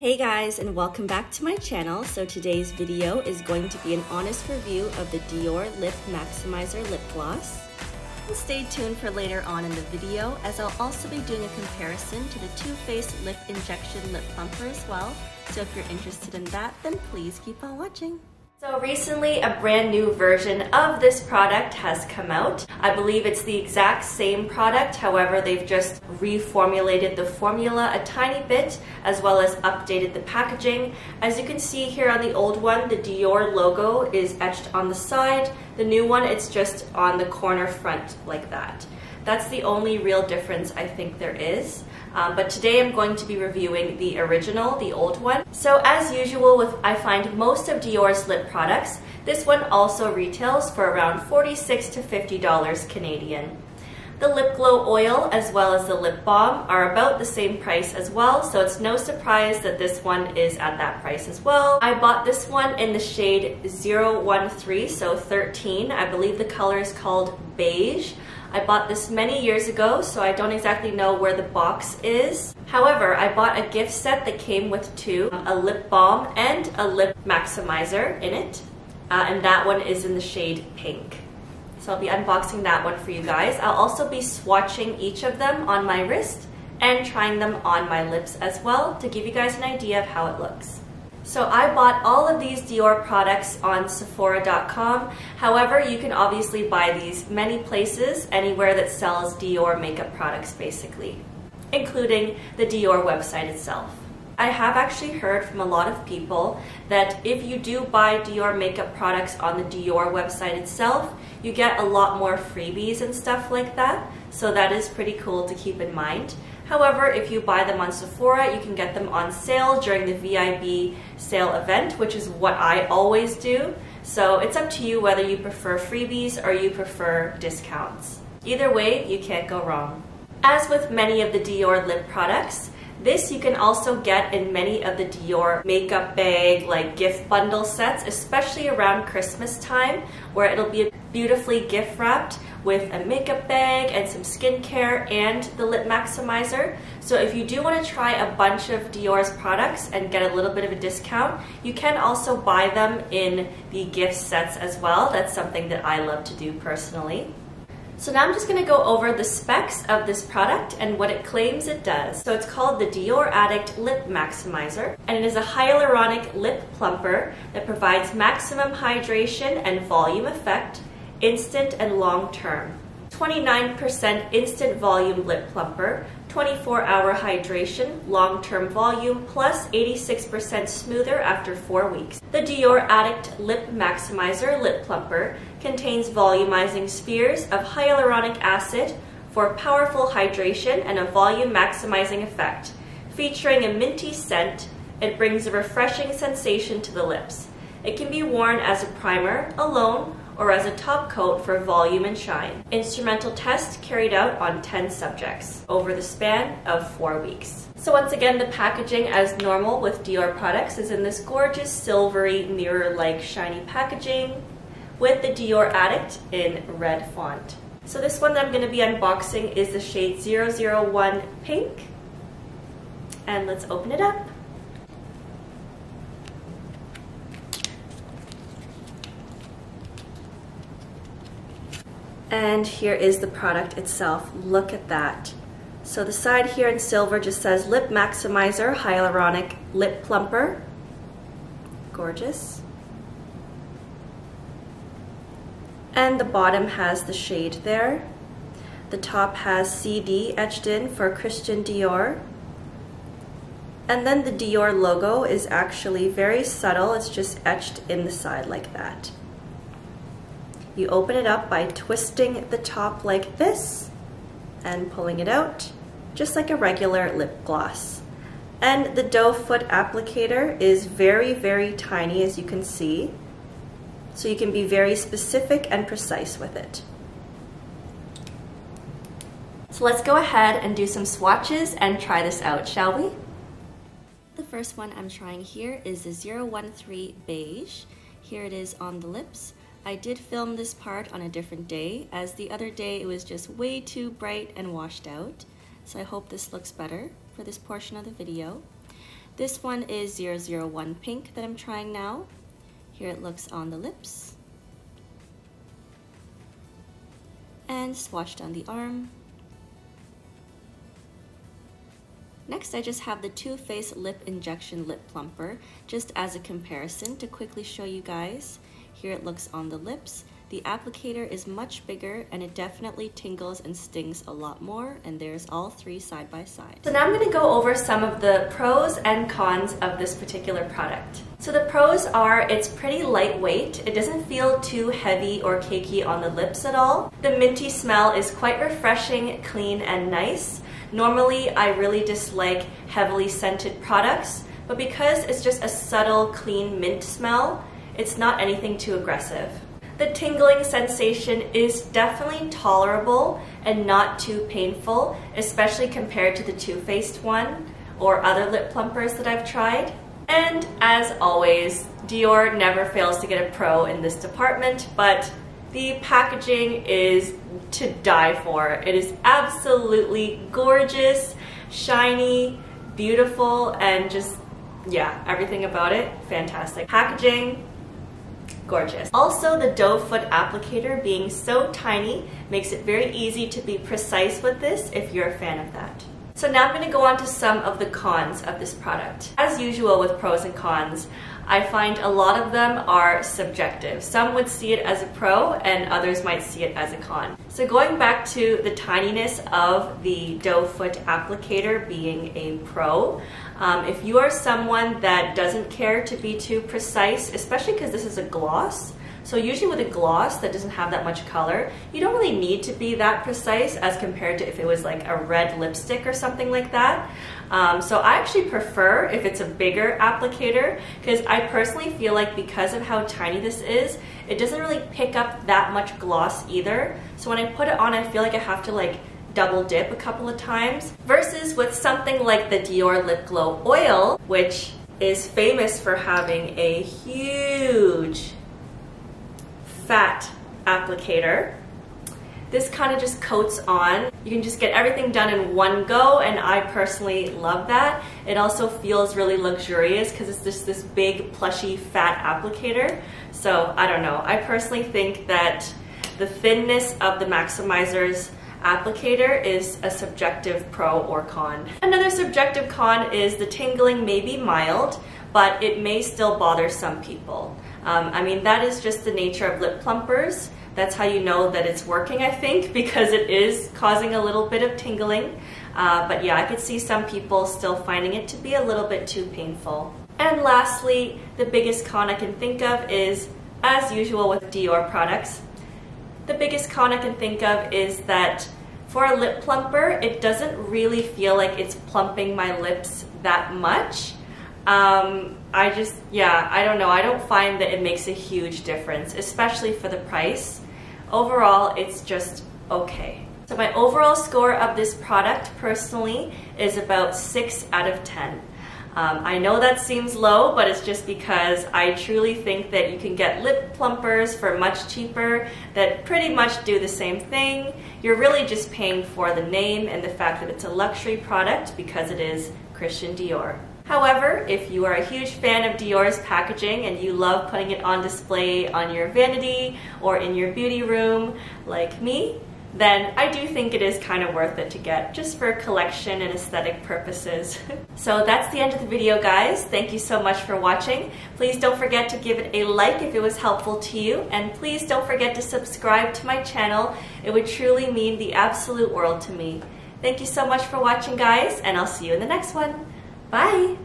Hey guys, and welcome back to my channel. So today's video is going to be an honest review of the Dior Lip Maximizer Lip Gloss. And stay tuned for later on in the video, as I'll also be doing a comparison to the Too Faced Lip Injection Lip Plumper as well. So if you're interested in that, then please keep on watching. So recently, a brand new version of this product has come out. I believe it's the exact same product, however, they've just reformulated the formula a tiny bit, as well as updated the packaging. As you can see here on the old one, the Dior logo is etched on the side. The new one, it's just on the corner front like that. That's the only real difference I think there is. But today I'm going to be reviewing the original, the old one. So as usual, I find most of Dior's lip products, this one also retails for around $46 to $50 Canadian. The lip glow oil as well as the lip balm are about the same price as well, so it's no surprise that this one is at that price as well. I bought this one in the shade 013, so 13. I believe the color is called Beige. I bought this many years ago, so I don't exactly know where the box is. However, I bought a gift set that came with two, a lip balm and a lip maximizer in it, and that one is in the shade pink. So I'll be unboxing that one for you guys. I'll also be swatching each of them on my wrist and trying them on my lips as well to give you guys an idea of how it looks. So I bought all of these Dior products on Sephora.com. However, you can obviously buy these many places, anywhere that sells Dior makeup products basically, including the Dior website itself. I have actually heard from a lot of people that if you do buy Dior makeup products on the Dior website itself, you get a lot more freebies and stuff like that, so that is pretty cool to keep in mind. However, if you buy them on Sephora, you can get them on sale during the VIB sale event, which is what I always do. So it's up to you whether you prefer freebies or you prefer discounts. Either way, you can't go wrong. As with many of the Dior lip products, this you can also get in many of the Dior makeup bag, like gift bundle sets, especially around Christmas time, where it'll be beautifully gift wrapped with a makeup bag and some skincare and the lip maximizer. So if you do want to try a bunch of Dior's products and get a little bit of a discount, you can also buy them in the gift sets as well. That's something that I love to do personally. So now I'm just going to go over the specs of this product and what it claims it does. So it's called the Dior Addict Lip Maximizer, and it is a hyaluronic lip plumper that provides maximum hydration and volume effect, instant and long term. 29% instant volume lip plumper, 24-hour hydration, long-term volume, plus 86% smoother after 4 weeks. The Dior Addict Lip Maximizer Lip Plumper contains volumizing spheres of hyaluronic acid for powerful hydration and a volume maximizing effect. Featuring a minty scent, it brings a refreshing sensation to the lips. It can be worn as a primer, alone, or as a top coat for volume and shine. Instrumental test carried out on 10 subjects over the span of 4 weeks. So once again, the packaging, as normal with Dior products, is in this gorgeous silvery mirror-like shiny packaging with the Dior Addict in red font. So this one that I'm going to be unboxing is the shade 001 Pink. And let's open it up. And here is the product itself. Look at that. So the side here in silver just says Lip Maximizer Hyaluronic Lip Plumper. Gorgeous. And the bottom has the shade there. The top has CD etched in for Christian Dior. And then the Dior logo is actually very subtle. It's just etched in the side like that. You open it up by twisting the top like this and pulling it out, just like a regular lip gloss. And the doe foot applicator is very, very tiny, as you can see, so you can be very specific and precise with it. So let's go ahead and do some swatches and try this out, shall we? The first one I'm trying here is the 013 Beige. Here it is on the lips. I did film this part on a different day, as the other day it was just way too bright and washed out. So I hope this looks better for this portion of the video. This one is 001 Pink that I'm trying now. Here it looks on the lips. And swatched on the arm. Next, I just have the Too Faced Lip Injection Lip Plumper, just as a comparison to quickly show you guys. Here it looks on the lips. The applicator is much bigger and it definitely tingles and stings a lot more, and there's all three side by side. So now I'm going to go over some of the pros and cons of this particular product. So the pros are it's pretty lightweight, it doesn't feel too heavy or cakey on the lips at all. The minty smell is quite refreshing, clean, and nice. Normally I really dislike heavily scented products, but because it's just a subtle, clean mint smell, it's not anything too aggressive. The tingling sensation is definitely tolerable and not too painful, especially compared to the Too Faced one or other lip plumpers that I've tried. And as always, Dior never fails to get a pro in this department, but the packaging is to die for. It is absolutely gorgeous, shiny, beautiful, and just, yeah, everything about it, fantastic. Packaging, gorgeous. Also, the doe foot applicator being so tiny makes it very easy to be precise with this if you're a fan of that. So now I'm going to go on to some of the cons of this product. As usual with pros and cons, I find a lot of them are subjective. Some would see it as a pro and others might see it as a con. So going back to the tininess of the doe foot applicator being a pro, if you are someone that doesn't care to be too precise, especially because this is a gloss, so usually with a gloss that doesn't have that much color, you don't really need to be that precise as compared to if it was like a red lipstick or something like that. So I actually prefer if it's a bigger applicator, because I personally feel like because of how tiny this is, it doesn't really pick up that much gloss either. So when I put it on, I feel like I have to like double dip a couple of times, versus with something like the Dior Lip Glow Oil, which is famous for having a huge fat applicator. This kind of just coats on. You can just get everything done in one go, and I personally love that. It also feels really luxurious because it's just this big plushy fat applicator. So I don't know, I personally think that the thinness of the Maximizer's applicator is a subjective pro or con. Another subjective con is the tingling may be mild, but it may still bother some people. I mean, that is just the nature of lip plumpers. That's how you know that it's working, I think, because it is causing a little bit of tingling. But yeah, I could see some people still finding it to be a little bit too painful. And lastly, the biggest con I can think of is, as usual with Dior products, the biggest con I can think of is that for a lip plumper, it doesn't really feel like it's plumping my lips that much. I don't know, I don't find that it makes a huge difference, especially for the price. Overall, it's just okay. So my overall score of this product personally is about 6 out of 10. I know that seems low, but it's just because I truly think that you can get lip plumpers for much cheaper that pretty much do the same thing. You're really just paying for the name and the fact that it's a luxury product because it is Christian Dior. However, if you are a huge fan of Dior's packaging and you love putting it on display on your vanity or in your beauty room like me, then I do think it is kind of worth it to get, just for collection and aesthetic purposes. So that's the end of the video, guys. Thank you so much for watching. Please don't forget to give it a like if it was helpful to you, and please don't forget to subscribe to my channel. It would truly mean the absolute world to me. Thank you so much for watching, guys, and I'll see you in the next one. Bye!